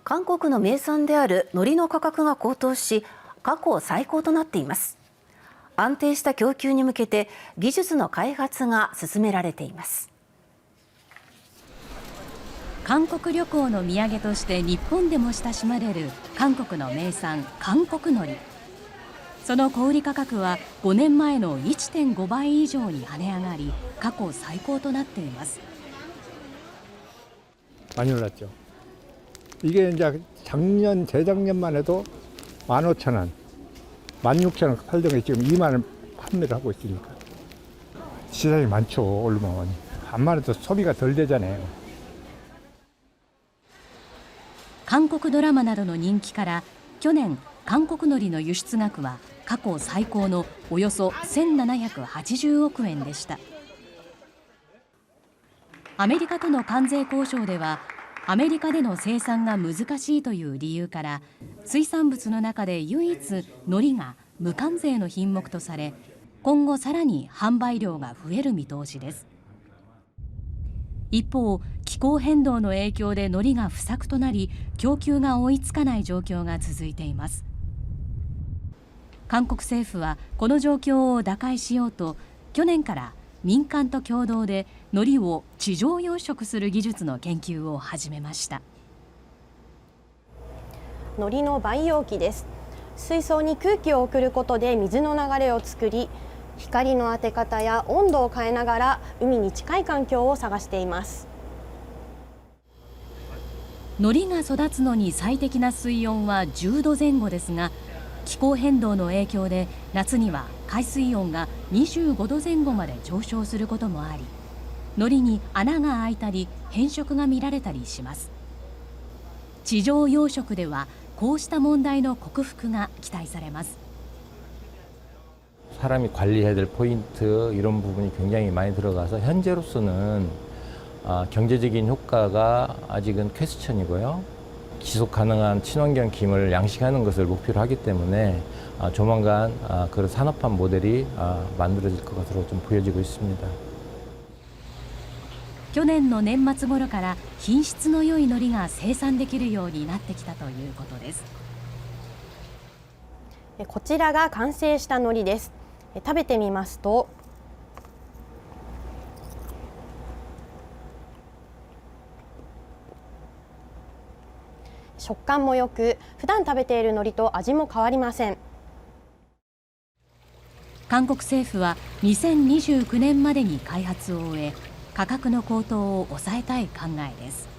韓国の名産である海苔の価格が高騰し、過去最高となっています。安定した供給に向けて技術の開発が進められています。韓国旅行の土産として日本でも親しまれる韓国の名産、韓国海苔。その小売価格は5年前の 1.5 倍以上に跳ね上がり、過去最高となっています。많이 올랐죠. 이게 이제 작년, 재작년만 해도 15,000원, 16,000원 팔던 게 지금 2만 원 판매를 하고 있으니까 시장이 많죠. 얼마나. 암만 해도 소비가 덜 되잖아요. 韓国ドラマなどの人気から去年韓国海苔の輸出額は過去最高のおよそ1780億円でした。アメリカとの関税交渉ではアメリカでの生産が難しいという理由から水産物の中で唯一海苔が無関税の品目とされ、今後さらに販売量が増える見通しです。一方、気候変動の影響で海苔が不作となり、供給が追いつかない状況が続いています。韓国政府はこの状況を打開しようと、去年から民間と共同で海苔を地上養殖する技術の研究を始めました。海苔の培養器です。水槽に空気を送ることで水の流れを作り、光の当て方や温度を変えながら海に近い環境を探しています。海苔が育つのに最適な水温は10度前後ですが、気候変動の影響で夏には海水温が25度前後まで上昇することもあり、海苔に穴が開いたり変色が見られたりします。地上養殖ではこうした問題の克服が期待されます。 사람이 관리해야 될 포인트 이런 부분이 굉장히 많이 들어가서 현재로서는 경제적인 효과가 아직은 퀘스천이고요. 지속 가능한 친환경 김을 양식하는 것을 목표로 하기 때문에 조만간 그런 산업화 모델이 만들어질 것 것으로 좀 보여지고 있습니다. 去年の年末頃から品質の良い海苔が生産できるようになってきたということです。こちらが完成した海苔です。食べてみますと食感もよく、普段食べている海苔と味も変わりません。韓国政府は2029年までに開発を終え、価格の高騰を抑えたい考えです。